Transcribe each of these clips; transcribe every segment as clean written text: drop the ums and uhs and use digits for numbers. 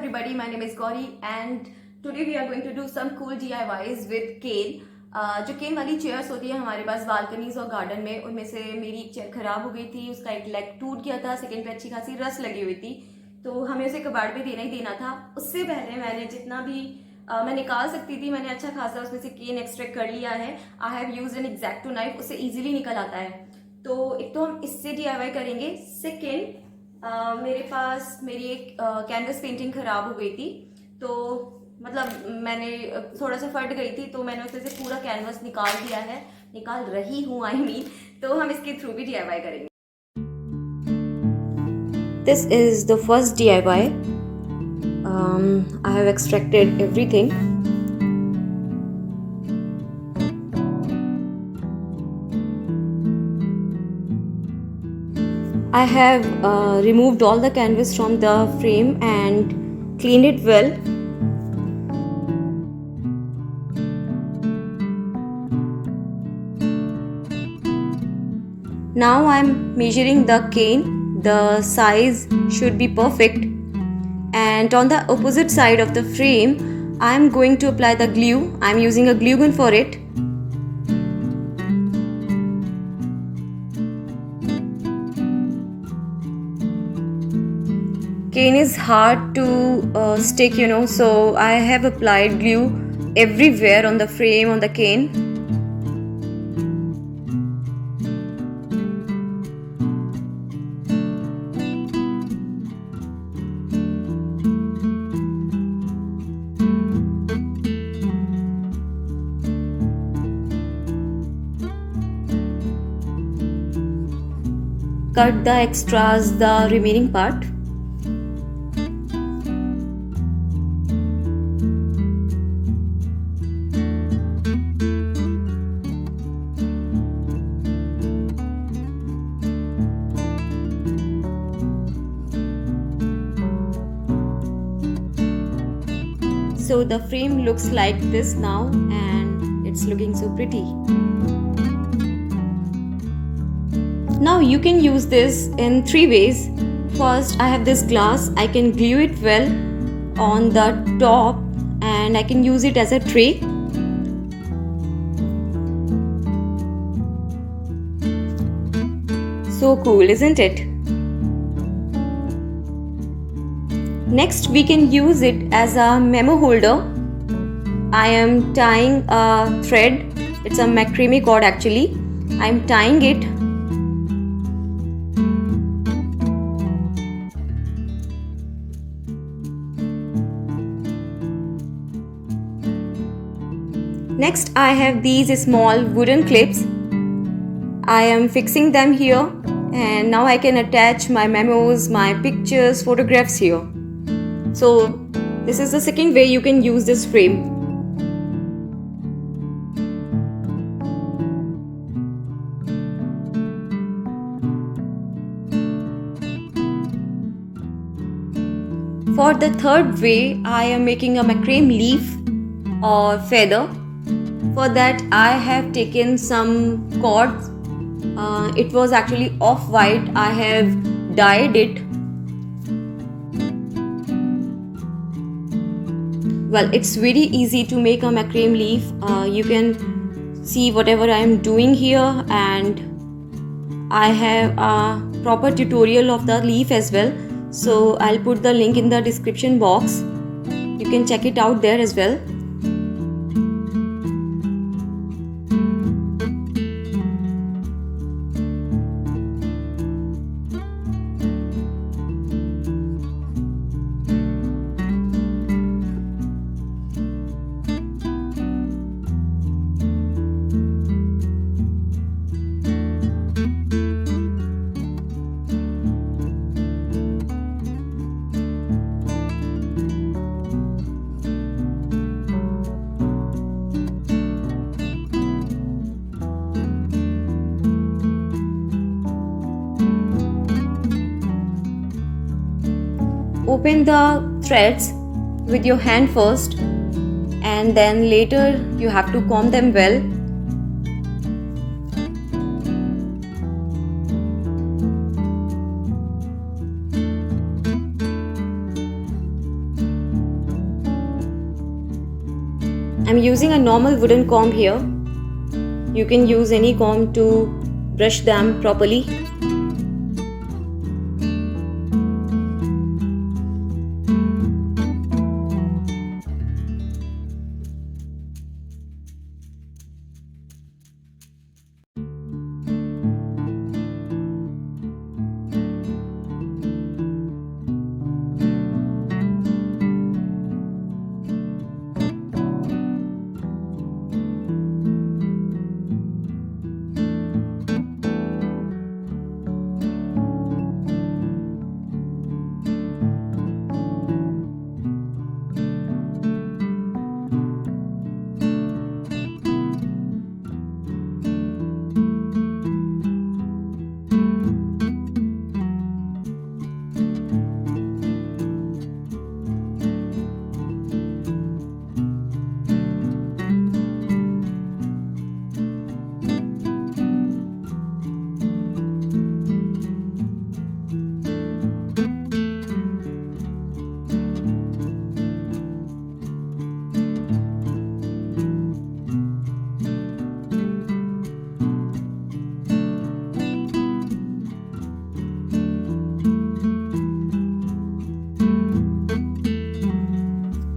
everybody, my name is Gauri and today we are going to do some cool DIYs with cane. जो केन वाली chairs होती है हमारे पास balconies और garden में, उनमें से मेरी एक चेयर खराब हो गई थी, उसका एक लेग टूट गया था, सेकंड पे अच्छी खासी रस लगी हुई थी, तो हमें उसे कबाड़ पे देना ही देना था। उससे पहले मैंने जितना भी मैं निकाल सकती थी, मैंने अच्छा खासा उसमें से केन एक्सट्रैक्ट कर लिया है। I have used an exacto knife, उससे इजीली निकल आता है। तो एक तो हम इससे DIY करेंगे। सेकेंड, मेरे पास मेरी एक कैनवस पेंटिंग खराब हो गई थी, तो मतलब मैंने थोड़ा सा फट गई थी, तो मैंने उसमें से पूरा कैनवस निकाल दिया है, निकाल रही हूँ आई मीन। तो हम इसके थ्रू भी DIY करेंगे। This is the first DIY. I have extracted everything. I have removed all the canvas from the frame and cleaned it well. Now I am measuring the cane. The size should be perfect. And on the opposite side of the frame, I am going to apply the glue. I am using a glue gun for it. Cane is hard to stick, so I have applied glue everywhere on the frame, on the cane. Cut the extras, the remaining part. So the frame looks like this now and it's looking so pretty. Now you can use this in 3 ways. First, I have this glass. I can glue it well on the top and I can use it as a tray. So cool, isn't it? Next, we can use it as a memo holder. I am tying a thread. It's a macrame cord actually. I am tying it. Next, I have these small wooden clips. I am fixing them here, and now I can attach my memos, my pictures, photographs here. So this is the second way you can use this frame. For the third way, I am making a macrame leaf or feather. For that, I have taken some cords. It was actually off-white. I have dyed it. Well, it's very easy to make a macrame leaf. You can see whatever I am doing here, and I have a proper tutorial of the leaf as well. So I'll put the link in the description box. You can check it out there as well. Open the threads with your hand first, and then later you have to comb them well. I'm using a normal wooden comb here. You can use any comb to brush them properly.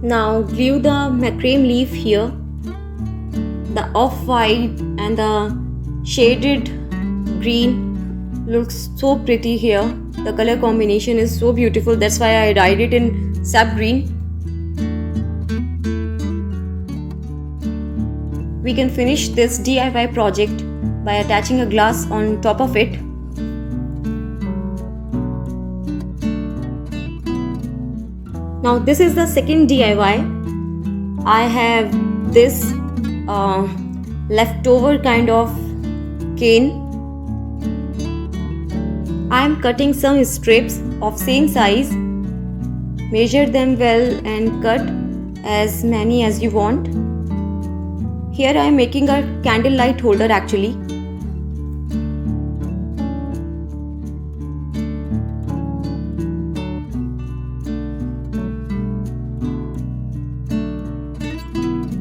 Now glue the macrame leaf here. The off-white and the shaded green looks so pretty here. The color combination is so beautiful. That's why I dyed it in sap green. We can finish this DIY project by attaching a glass on top of it. Now this is the second DIY. I have this leftover kind of cane. I am cutting some strips of same size. Measure them well and cut as many as you want. Here I am making a candlelight holder actually.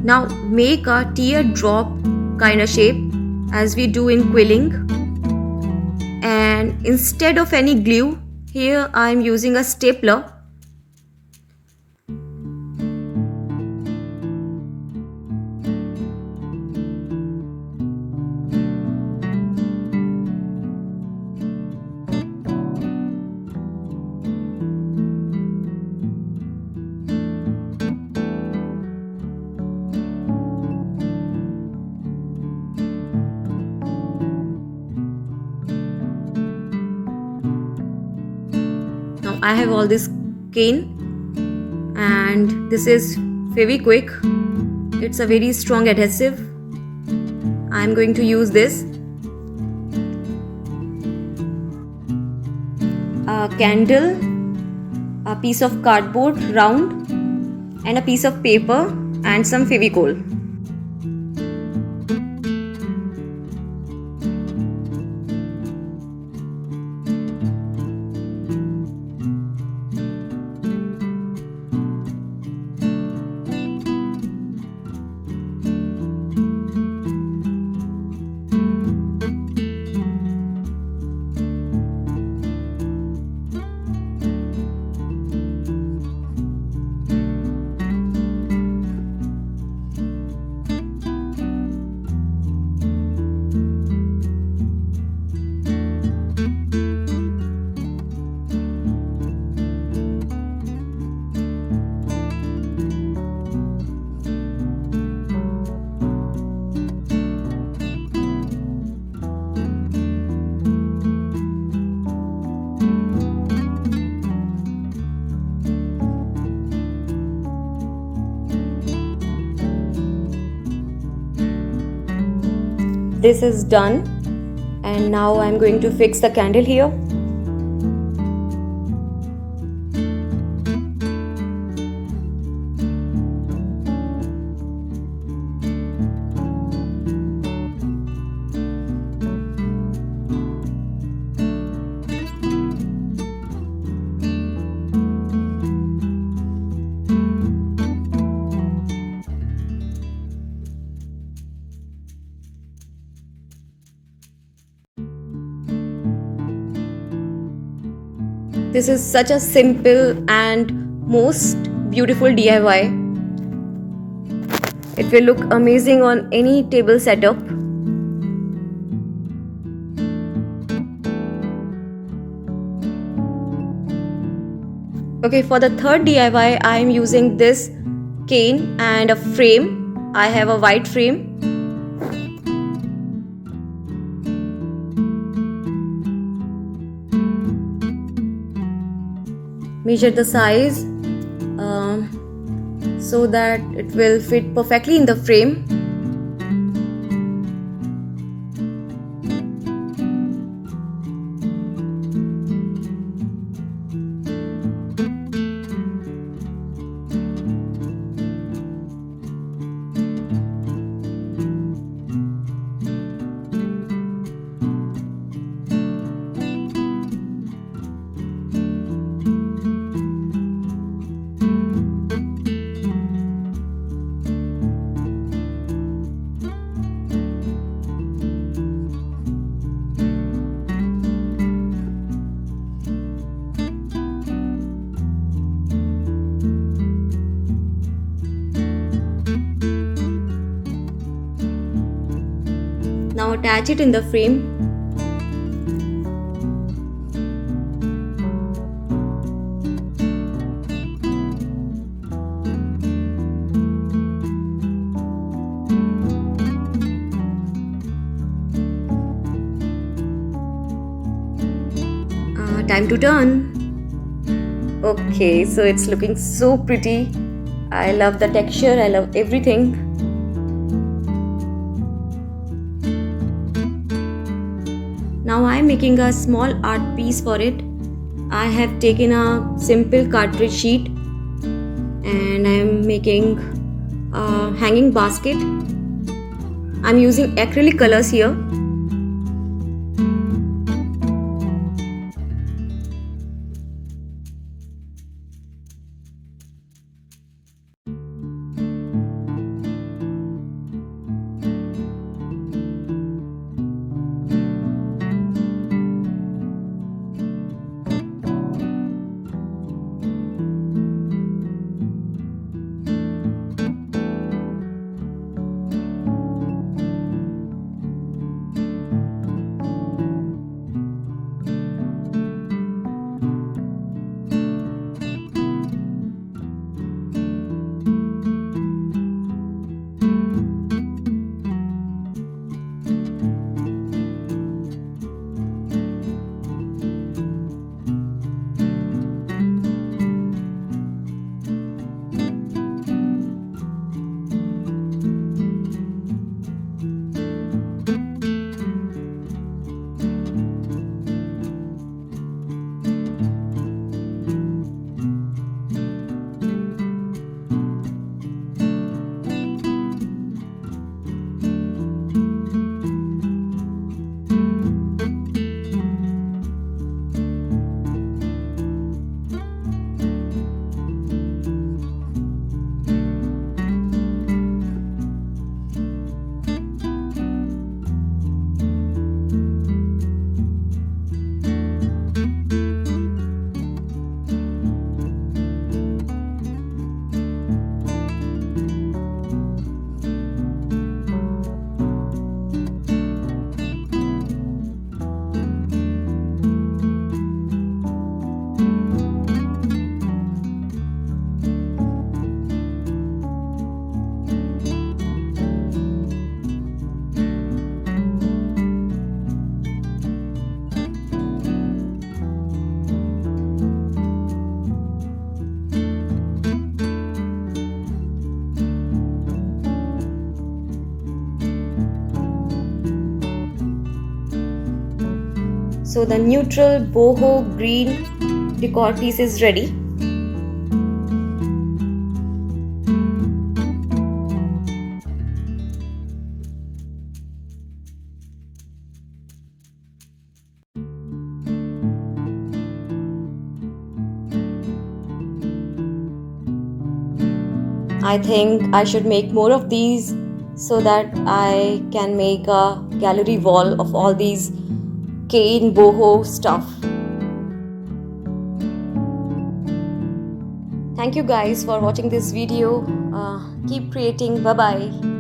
Now make a teardrop kind of shape as we do in quilling, and instead of any glue, here I am using a stapler. I have all this cane, and this is Fevikwik. It's a very strong adhesive. I am going to use this. A candle, a piece of cardboard round, and a piece of paper and some fevicol. This is done, and now I'm going to fix the candle here. This is such a simple and most beautiful DIY. It will look amazing on any table setup. Okay, for the third DIY, I am using this cane and a frame. I have a white frame. Measure the size so that it will fit perfectly in the frame. Now attach it in the frame. Time to turn. Okay, so it's looking so pretty. I love the texture, I love everything. Now I am making a small art piece for it. I have taken a simple cartridge sheet and I am making a hanging basket. I am using acrylic colors here. So the neutral boho green decor piece is ready. I think I should make more of these so that I can make a gallery wall of all these cane boho stuff. Thank you guys for watching this video. Keep creating. Bye bye.